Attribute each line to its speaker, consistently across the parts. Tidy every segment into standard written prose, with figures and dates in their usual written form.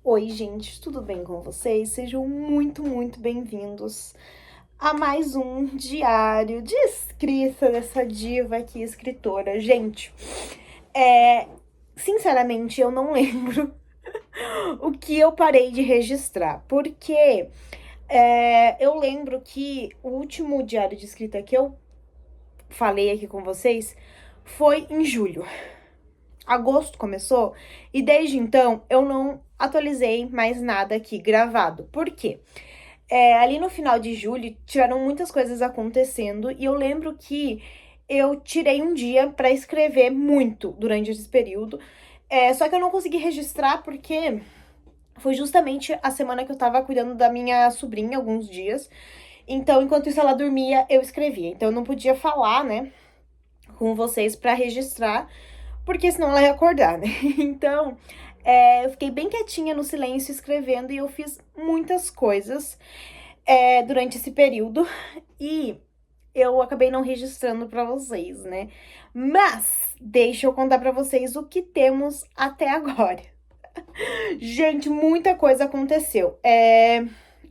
Speaker 1: Oi, gente, tudo bem com vocês? Sejam muito bem-vindos a mais um diário de escrita dessa diva aqui, escritora. Gente, sinceramente, eu não lembro o que eu parei de registrar, porque eu lembro que o último diário de escrita que eu falei aqui com vocês foi em julho. Agosto começou e desde então eu não atualizei mais nada aqui gravado. Por quê? Ali no final de julho tiveram muitas coisas acontecendo e eu lembro que eu tirei um dia pra escrever muito durante esse período. Só que eu não consegui registrar porque foi justamente a semana que eu tava cuidando da minha sobrinha, alguns dias. Então, enquanto isso ela dormia, eu escrevia. Então, eu não podia falar, né, com vocês pra registrar, porque senão ela ia acordar, né? Então, eu fiquei bem quietinha no silêncio escrevendo e eu fiz muitas coisas durante esse período e eu acabei não registrando pra vocês, né? Mas deixa eu contar pra vocês o que temos até agora. Gente, muita coisa aconteceu.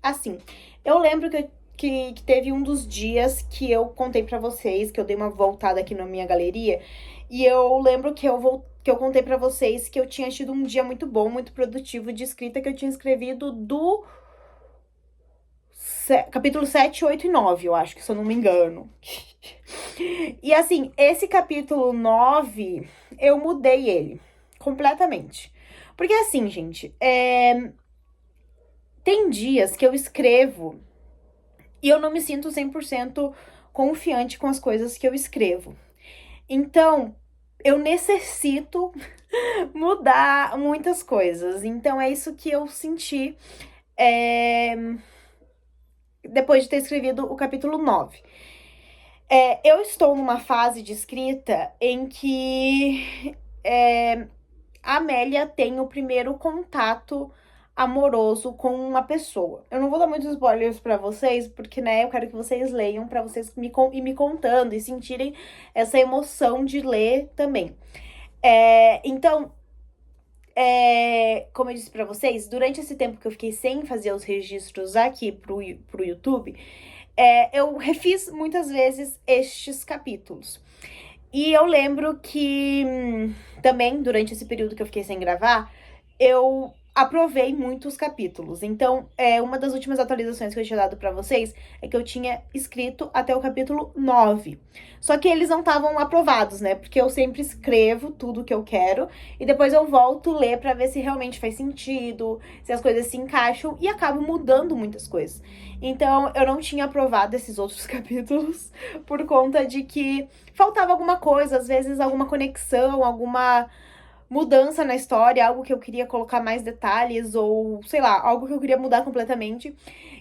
Speaker 1: Assim, eu lembro que teve um dos dias que eu contei pra vocês, que eu dei uma voltada aqui na minha galeria, e eu lembro que eu contei pra vocês que eu tinha tido um dia muito bom, muito produtivo de escrita, que eu tinha escrevido do capítulo 7, 8 e 9, eu acho, que se eu não me engano. E assim, esse capítulo 9, eu mudei ele completamente. Porque assim, gente, tem dias que eu escrevo e eu não me sinto 100% confiante com as coisas que eu escrevo. Então, eu necessito mudar muitas coisas. Então, é isso que eu senti depois de ter escrevido o capítulo 9. Eu estou numa fase de escrita em que a Amélia tem o primeiro contato amoroso com uma pessoa. Eu não vou dar muitos spoilers pra vocês, porque, né, eu quero que vocês leiam pra vocês ir me contando e sentirem essa emoção de ler também. Então, como eu disse pra vocês, durante esse tempo que eu fiquei sem fazer os registros aqui pro YouTube, eu refiz muitas vezes estes capítulos. E eu lembro que também, durante esse período que eu fiquei sem gravar, eu aprovei muitos capítulos. Então, uma das últimas atualizações que eu tinha dado pra vocês é que eu tinha escrito até o capítulo 9. Só que eles não estavam aprovados, né? Porque eu sempre escrevo tudo que eu quero e depois eu volto ler pra ver se realmente faz sentido, se as coisas se encaixam e acabo mudando muitas coisas. Então, eu não tinha aprovado esses outros capítulos por conta de que faltava alguma coisa, às vezes alguma conexão, alguma mudança na história, algo que eu queria colocar mais detalhes, ou sei lá, algo que eu queria mudar completamente.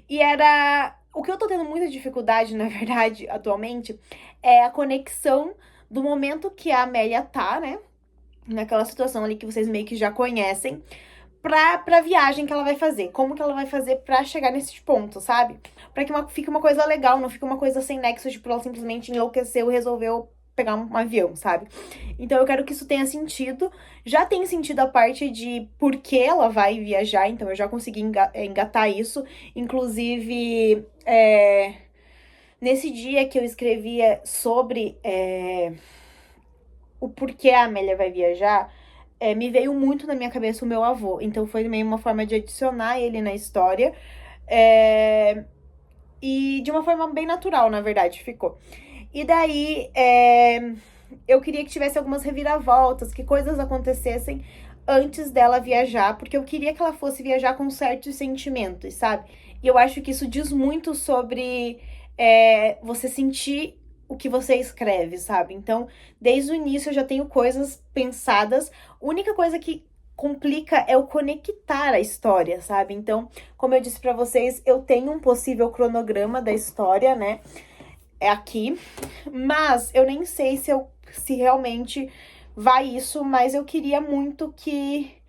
Speaker 1: E era. O que eu tô tendo muita dificuldade, na verdade, atualmente, é a conexão do momento que a Amélia tá, né? Naquela situação ali que vocês meio que já conhecem, pra viagem que ela vai fazer. Como que ela vai fazer pra chegar nesse ponto, sabe? Pra que fique uma coisa legal, não fique uma coisa sem nexo, tipo, ela simplesmente enlouqueceu e resolveu pegar um avião, sabe? Então eu quero que isso tenha sentido. Já tem sentido a parte de por que ela vai viajar, então eu já consegui engatar isso. Inclusive, nesse dia que eu escrevia sobre o porquê a Amélia vai viajar, me veio muito na minha cabeça o meu avô. Então foi meio uma forma de adicionar ele na história. E de uma forma bem natural, na verdade, ficou. E daí, eu queria que tivesse algumas reviravoltas, que coisas acontecessem antes dela viajar, porque eu queria que ela fosse viajar com certos sentimentos, sabe? E eu acho que isso diz muito sobre você sentir o que você escreve, sabe? Então, desde o início eu já tenho coisas pensadas. A única coisa que complica é o conectar a história, sabe? Então, como eu disse pra vocês, eu tenho um possível cronograma da história, né? Aqui, mas eu nem sei se realmente vai isso, mas eu queria muito que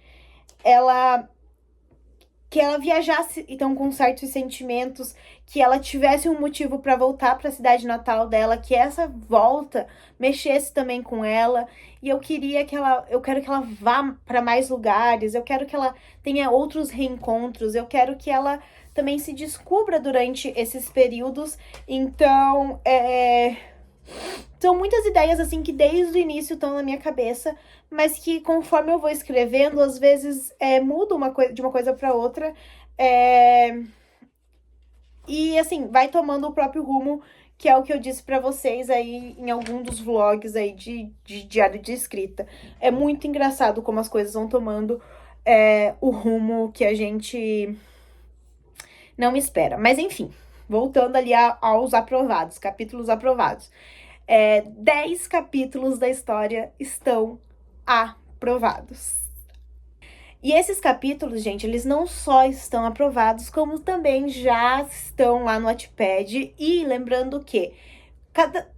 Speaker 1: que ela viajasse então com certos sentimentos, que ela tivesse um motivo para voltar para a cidade natal dela, que essa volta mexesse também com ela. E eu quero que ela vá para mais lugares, eu quero que ela tenha outros reencontros, eu quero que ela também se descubra durante esses períodos. Então, são muitas ideias assim que desde o início estão na minha cabeça, mas que conforme eu vou escrevendo, às vezes muda de uma coisa para outra. E assim, vai tomando o próprio rumo, que é o que eu disse pra vocês aí em algum dos vlogs aí de diário de escrita. É muito engraçado como as coisas vão tomando o rumo que a gente não espera. Mas enfim, voltando ali aos aprovados, capítulos aprovados. 10 capítulos da história estão aprovados. E esses capítulos, gente, eles não só estão aprovados, como também já estão lá no Wattpad. E lembrando que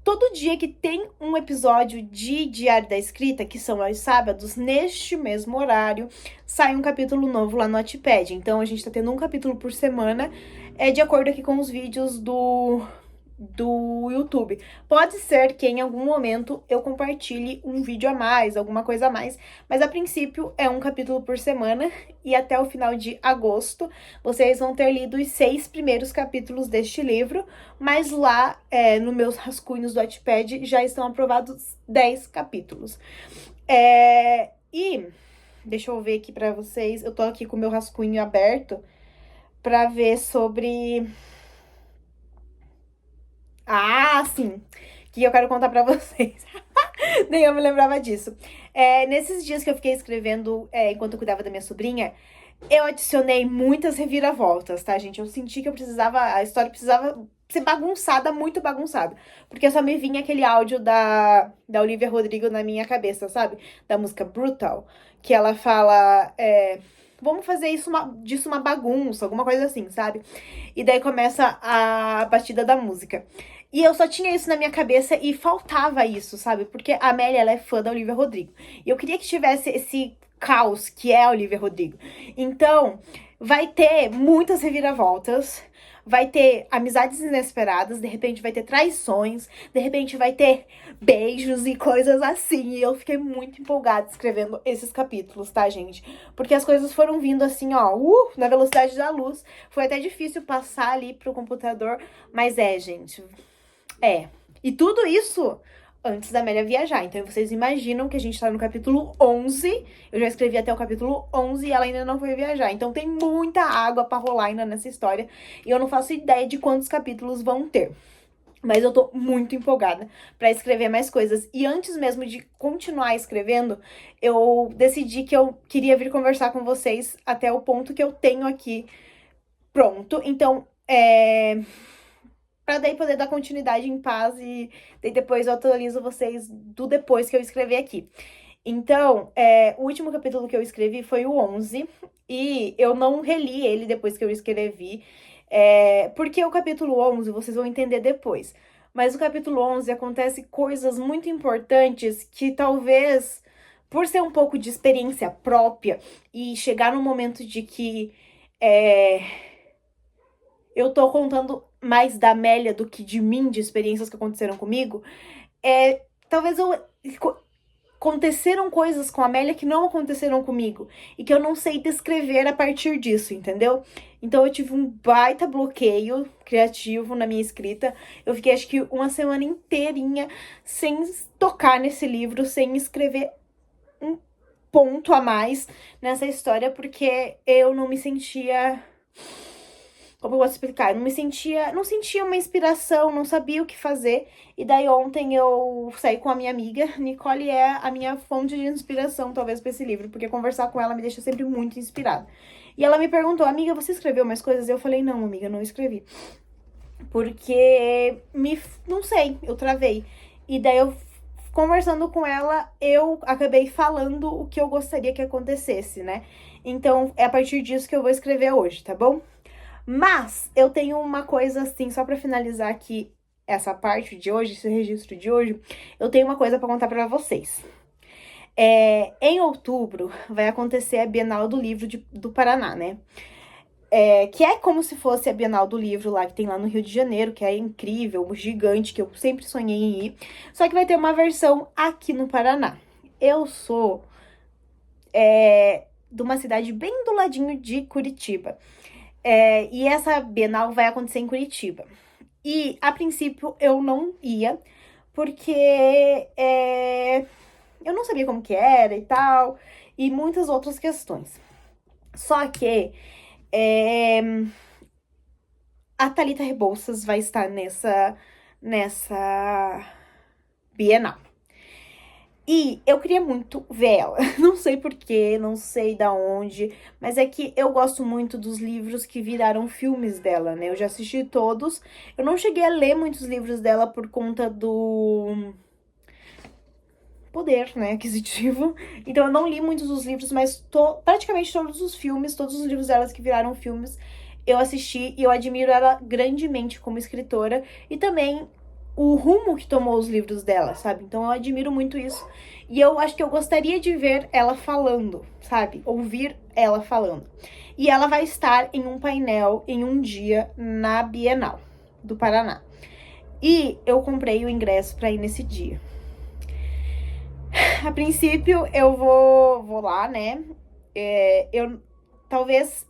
Speaker 1: todo dia que tem um episódio de Diário da Escrita, que são aos sábados, neste mesmo horário, sai um capítulo novo lá no Wattpad. Então a gente tá tendo um capítulo por semana, de acordo aqui com os vídeos do YouTube. Pode ser que em algum momento eu compartilhe um vídeo a mais, alguma coisa a mais, mas a princípio é um capítulo por semana e até o final de agosto vocês vão ter lido os 6 primeiros capítulos deste livro, mas lá nos meus rascunhos do Wattpad já estão aprovados 10 capítulos. E deixa eu ver aqui pra vocês, eu tô aqui com o meu rascunho aberto pra ver sobre... Ah, sim! Que eu quero contar pra vocês. Nem eu me lembrava disso. Nesses dias que eu fiquei escrevendo, enquanto eu cuidava da minha sobrinha, eu adicionei muitas reviravoltas, tá, gente? Eu senti que a história precisava ser bagunçada, muito bagunçada. Porque só me vinha aquele áudio da Olivia Rodrigo na minha cabeça, sabe? Da música Brutal, que ela fala... vamos fazer disso uma bagunça, alguma coisa assim, sabe? E daí começa a batida da música. E eu só tinha isso na minha cabeça e faltava isso, sabe? Porque a Amélia, ela é fã da Olivia Rodrigo. E eu queria que tivesse esse caos que é a Olivia Rodrigo. Então, vai ter muitas reviravoltas, vai ter amizades inesperadas, de repente vai ter traições, de repente vai ter beijos e coisas assim. E eu fiquei muito empolgada escrevendo esses capítulos, tá, gente? Porque as coisas foram vindo assim, ó, na velocidade da luz. Foi até difícil passar ali pro computador, mas gente... E tudo isso antes da Amélia viajar. Então, vocês imaginam que a gente tá no capítulo 11. Eu já escrevi até o capítulo 11 e ela ainda não foi viajar. Então, tem muita água pra rolar ainda nessa história. E eu não faço ideia de quantos capítulos vão ter. Mas eu tô muito empolgada pra escrever mais coisas. E antes mesmo de continuar escrevendo, eu decidi que eu queria vir conversar com vocês até o ponto que eu tenho aqui pronto. Então, pra daí poder dar continuidade em paz e daí depois eu atualizo vocês do depois que eu escrever aqui. Então, o último capítulo que eu escrevi foi o 11 e eu não reli ele depois que eu escrevi, porque o capítulo 11 vocês vão entender depois. Mas no capítulo 11 acontece coisas muito importantes que talvez, por ser um pouco de experiência própria e chegar num momento de que eu tô contando mais da Amélia do que de mim, de experiências que aconteceram comigo, talvez aconteceram coisas com a Amélia que não aconteceram comigo e que eu não sei descrever a partir disso, entendeu? Então eu tive um baita bloqueio criativo na minha escrita. Eu fiquei acho que uma semana inteirinha sem tocar nesse livro, sem escrever um ponto a mais nessa história, porque eu não me sentia... Como eu posso explicar? Eu não sentia uma inspiração, não sabia o que fazer. E daí ontem eu saí com a minha amiga. Nicole é a minha fonte de inspiração, talvez, pra esse livro. Porque conversar com ela me deixa sempre muito inspirada. E ela me perguntou, amiga, você escreveu mais coisas? Eu falei, não, amiga, não escrevi. Porque, não sei, eu travei. E daí eu, conversando com ela, eu acabei falando o que eu gostaria que acontecesse, né? Então, é a partir disso que eu vou escrever hoje, tá bom? Mas eu tenho uma coisa assim, só pra finalizar aqui essa parte de hoje, esse registro de hoje, eu tenho uma coisa pra contar pra vocês. Em outubro vai acontecer a Bienal do Livro do Paraná, né? que é como se fosse a Bienal do Livro lá, que tem lá no Rio de Janeiro, que é incrível, gigante, que eu sempre sonhei em ir. Só que vai ter uma versão aqui no Paraná. Eu sou de uma cidade bem do ladinho de Curitiba. E essa Bienal vai acontecer em Curitiba. E, a princípio, eu não ia, porque eu não sabia como que era e tal, e muitas outras questões. Só que a Thalita Rebouças vai estar nessa Bienal. E eu queria muito ver ela. Não sei porquê, não sei da onde, mas é que eu gosto muito dos livros que viraram filmes dela, né? Eu já assisti todos. Eu não cheguei a ler muitos livros dela por conta do poder, né, aquisitivo. Então eu não li muitos dos livros, mas praticamente todos os filmes, todos os livros delas que viraram filmes, eu assisti e eu admiro ela grandemente como escritora e também o rumo que tomou os livros dela, sabe? Então eu admiro muito isso. E eu acho que eu gostaria de ver ela falando, sabe? Ouvir ela falando. E ela vai estar em um painel em um dia na Bienal do Paraná. E eu comprei o ingresso para ir nesse dia. A princípio, eu vou lá, né? Talvez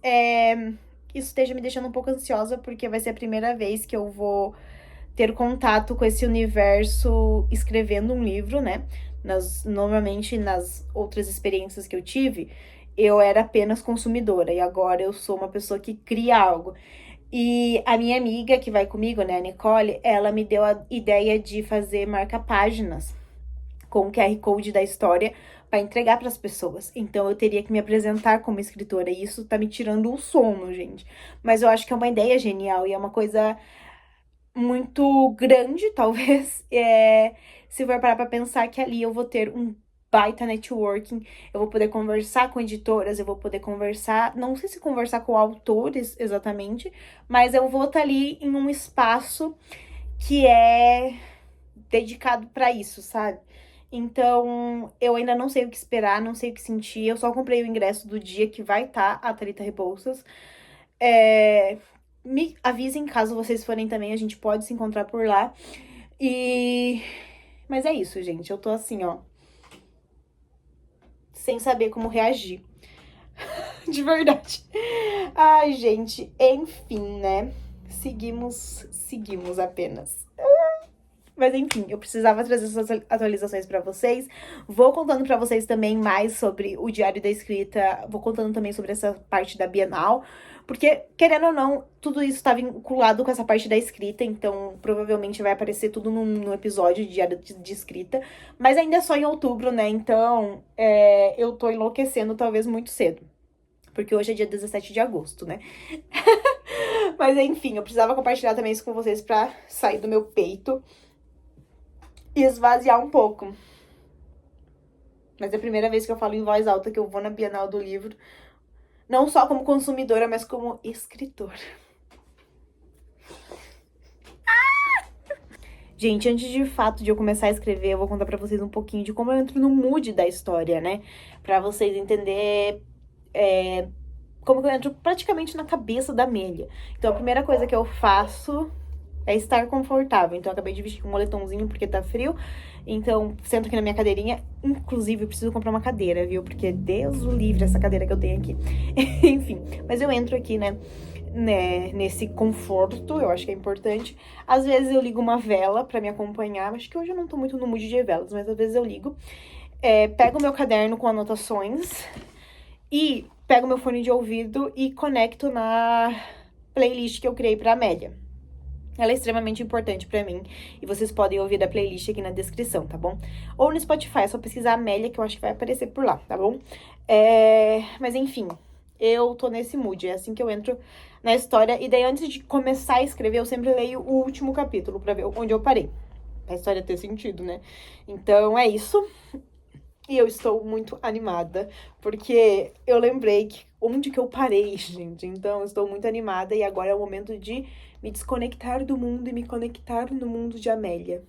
Speaker 1: isso esteja me deixando um pouco ansiosa, porque vai ser a primeira vez que eu vou ter contato com esse universo escrevendo um livro, né? Normalmente, nas outras experiências que eu tive, eu era apenas consumidora, e agora eu sou uma pessoa que cria algo. E a minha amiga que vai comigo, né, a Nicole, ela me deu a ideia de fazer marca-páginas com o QR Code da história para entregar para as pessoas. Então eu teria que me apresentar como escritora e isso tá me tirando o sono, gente. Mas eu acho que é uma ideia genial e é uma coisa muito grande, talvez. Se for parar para pensar que ali eu vou ter um baita networking, eu vou poder conversar com editoras, eu vou poder conversar, não sei se conversar com autores exatamente, mas eu vou estar ali em um espaço que é dedicado para isso, sabe? Então, eu ainda não sei o que esperar, não sei o que sentir. Eu só comprei o ingresso do dia que vai estar a Thalita Rebouças. Me avisem caso vocês forem também, a gente pode se encontrar por lá. Mas é isso, gente. Eu tô assim, ó, sem saber como reagir. De verdade. Ai, gente, enfim, né? Seguimos apenas. Mas enfim, eu precisava trazer essas atualizações pra vocês. Vou contando pra vocês também mais sobre o Diário da Escrita. Vou contando também sobre essa parte da Bienal. Porque, querendo ou não, tudo isso tá vinculado com essa parte da escrita. Então, provavelmente vai aparecer tudo no episódio de Diário de Escrita. Mas ainda é só em outubro, né? Então, eu tô enlouquecendo talvez muito cedo. Porque hoje é dia 17 de agosto, né? Mas enfim, eu precisava compartilhar também isso com vocês pra sair do meu peito e esvaziar um pouco. Mas é a primeira vez que eu falo em voz alta que eu vou na Bienal do Livro. Não só como consumidora, mas como escritora. Gente, antes de fato de eu começar a escrever, eu vou contar pra vocês um pouquinho de como eu entro no mood da história, né? Pra vocês entenderem como que eu entro praticamente na cabeça da Amélia. Então, a primeira coisa que eu faço é estar confortável. Então, eu acabei de vestir um moletomzinho porque tá frio. Então, sento aqui na minha cadeirinha. Inclusive, eu preciso comprar uma cadeira, viu? Porque Deus o livre essa cadeira que eu tenho aqui. Enfim, mas eu entro aqui, né, nesse conforto, eu acho que é importante. Às vezes eu ligo uma vela pra me acompanhar. Acho que hoje eu não tô muito no mood de velas, mas às vezes eu ligo. Pego meu caderno com anotações e pego meu fone de ouvido e conecto na playlist que eu criei pra Amélia. Ela é extremamente importante pra mim. E vocês podem ouvir a playlist aqui na descrição, tá bom? Ou no Spotify, é só pesquisar Amélia, que eu acho que vai aparecer por lá, tá bom? Mas enfim, eu tô nesse mood. É assim que eu entro na história. E daí, antes de começar a escrever, eu sempre leio o último capítulo pra ver onde eu parei. Pra história ter sentido, né? Então, é isso. E eu estou muito animada, porque eu lembrei onde que eu parei, gente. Então, eu estou muito animada e agora é o momento de me desconectar do mundo e me conectar no mundo de Amélia.